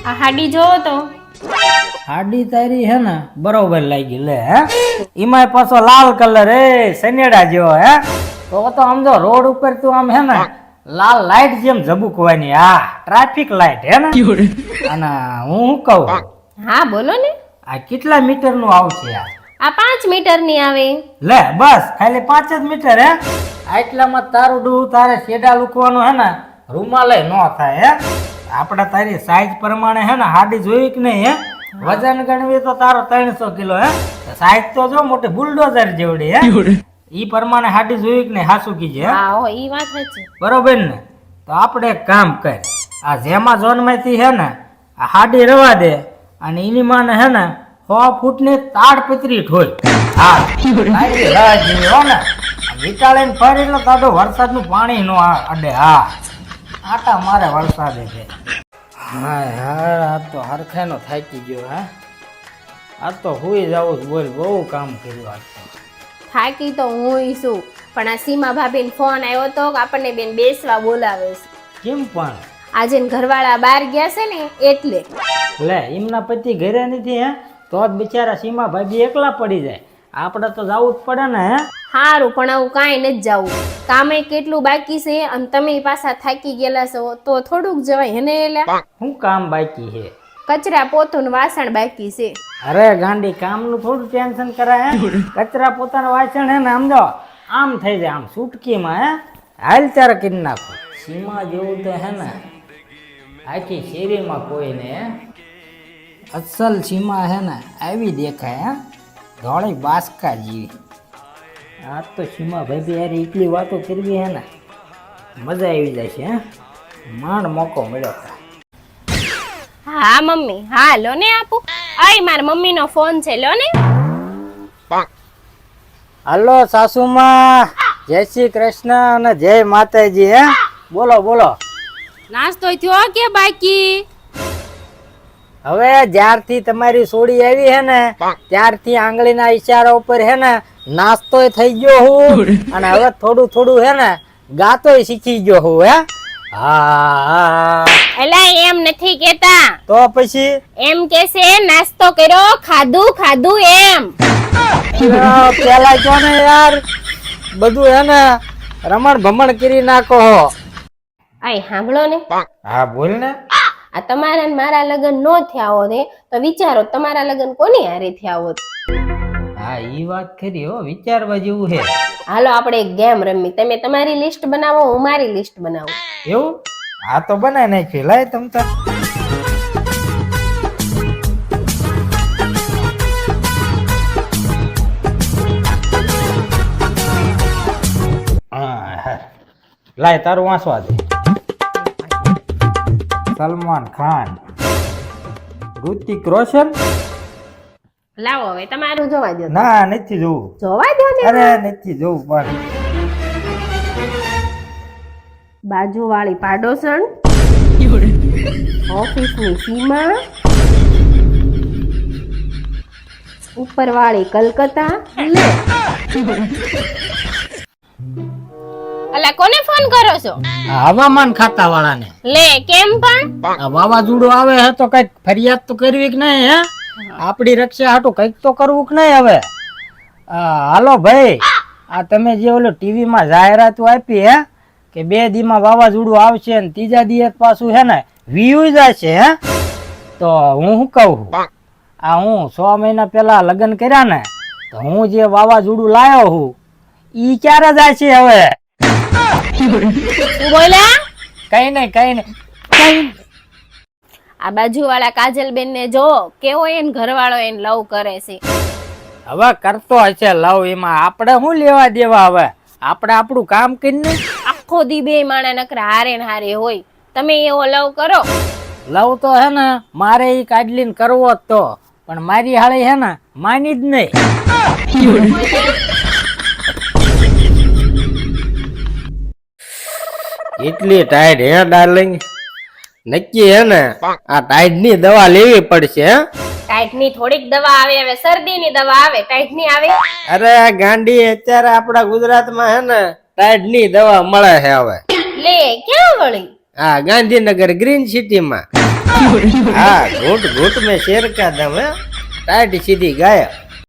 આ હાડી જોવો તો હાડી તારી હે ને બરોબર લાગી લે હે એમાંય પાછો લાલ કલર હે સનેડા જેવો હે તો સમજો રોડ ઉપર તું આમ હે ને લાલ લાઈટ જેમ ઝબુકવાની આ ટ્રાફિક લાઈટ હે ને અને હું શું કહું હા બોલો ને આ કેટલા મીટર નું આવશે આ 5 મીટરની આવે લે બસ ખાલી 5 જ મીટર હે આટલામાં તારું ડૂ તારે શેડા લૂકવાનું હે ને રૂમાલે ન થાય હે આપણે તારી સાઈઝ પ્રમાણે હે ને હાડી જોઈ કે નહીં હે વજન ગણવી તો તારો 300 કિલો હે સાઈઝ તો જો મોટી બુલડોઝર જેવડી હે ઈ પ્રમાણે હાડી જોઈ કે નહીં હાસુ કીજે હા હો ઈ વાત સાચી બરોબર ને તો આપણે એક કામ કર આ જેમાં ઝોન માંથી હે ને આ હાડી રવા દે અને એની માને હે ને 100 ફૂટની તાડપત્રી ઠોય હા તારી રાહ જોઈ હો ને વિચાળીને ફરી એટલે તાડો વરસાદનું પાણી નો અડે હા આટા મારે વરસાદે છે હા હા આ તો હરખાનો થાકી ગયો હા આ તો હુઈ જાવું બોલ બહુ કામ કર્યું આજ તો થાકી તો હું છું પણ આ સીમા ભાભીને ફોન આવ્યો તો કે આપણને બેન બેસવા બોલાવે છે કેમ પણ આજે ઘરવાળા બહાર ગયા છે ને એટલે લે એમના પતિ ઘરે નથી હે તો જ બિચારા સીમા ભાભી એકલા પડી જાય આપણે તો જવું જ પડે ને હે હારું પણ આવું કાંઈ નથી જવું કામે કેટલું બાકી છે અને તમે પાછા થાકી ગયેલા છો તો થોડુંક જવાય હેને એલા શું કામ બાકી છે કચરા પોતું વાસણ બાકી છે અરે ગાંડી કામનું થોડું ટેન્શન કરાય હે કચરા પોતાના વાસણ હે ને સમજો આમ થઈ જાય આમ સુટકીમાં હે હાલ ત્યારે કરી નાખો સીમા જેવું તો હે ને આખી શેરીમાં કોઈને હે અસલ સીમા હે ને આવી દેખાય હે ધોળી બાસકા જેવી આ તો સીમા ભાઈ યાર એટલી વાતો કરવી હે ને મજા આવી જાય છે હે માંડ મોકો મળ્યો હતા હા મમ્મી હા લો ને આપું આય મારા મમ્મીનો ફોન છે લો ને હલો સાસુમાં જય શ્રી કૃષ્ણ અને જય માતાજી હે બોલો બોલો નાસ્તો થયો કે બાકી હવે જ્યારથી તમારી સોડી આવી હે ને ત્યારથી આંગળીના ઈશારા ઉપર હે ને નાસ્તોય થઈ ગયો હું અને હવે થોડું થોડું હે ને ગાતોય શીખી ગયો હું હે હા એલા એમ નથી કેતા તો પછી એમ કે છે નાસ્તો કર્યો ખાધું ખાધું એમ પેલા જો ને યાર બધું હે ને રમણ ભમણ કરી નાખો આય સાંભળો ને હા બોલ ને આ તમારા ને મારા લગ્ન નો થયા હોત તો વિચારો તમારા લગ્ન કોની હારે થયા હોત હા ઈ વાત ખરી હો વિચારવા જેવું છે હાલો આપણે એક ગેમ રમી તમે તમારી લિસ્ટ બનાવો હું મારી લિસ્ટ બનાવું એવું હા તો બનાય નાખ્યું લાય તમ તાર લાય તારું વાંચવા દે સલમાન ખાન ઋતિક રોશન લાવો હવે તમારું જોવા દો ના નથી જોવું જોવા દો ને અરે નથી જોવું પણ બાજુ વાળી પાડોસણ ઓફિસની સીમા ઉપર વાળી કલકત્તા લે અલા કોને ફોન કરો છો હવામાન ખાતા વાળાને લે કેમ પણ વાવાઝોડું આવે હે તો કઈક ફરિયાદ તો કરવી કે નહીં હે આપડી રક્ષા હાટું કઈક તો કરવું કે નહીં હવે હાલો ભાઈ આ તમે જે ઓલો ટીવી માં જાહેરાતો આપી હે કે 2 દીમાં વાવાઝોડું આવશે ને 3જા દી પાછું હે ને વ્યૂ જશે હે તો હું શું કહું આ હું 6 મહિના પહેલા લગ્ન કર્યા ને તો હું જે વાવાઝોડું લાયો હું ઈ ક્યારે જાય છે હવે બોલ્યા કઈ નહીં આ બાજુ વાળા કાજલબેન ને જો કેવો એને ઘરવાળો એને લવ કરે છે હવે કરતો હશે લવ એમાં આપણે શું લેવા દેવા હવે આપણે આપણું કામ કરીને આખો દી બે માણા નકરા હારે ને હારે હોય તમે એવો લવ કરો લવ તો હે ને મારે ઈ કાઢલીને કરવો જ તો પણ મારી હાળી હે ને માની જ નહીં એટલી ટાઈટ હે ડાર્લિંગ નક્કી હે ને આ ટાઈટ ની દવા લેવી પડશે હે ટાઈટ ની થોડીક દવા આવે હવે શરદી ની દવા આવે ટાઈટ ની આવે અરે ગાંડી અત્યારે આપડા ગુજરાતમાં હે ને ટાઈટ ની દવા મળે છે હવે લે ક્યાં વળી હા ગાંધીનગર ગ્રીન સિટી માં हाँ घूट घूट में शेर का दम है टाइट सीधी गायब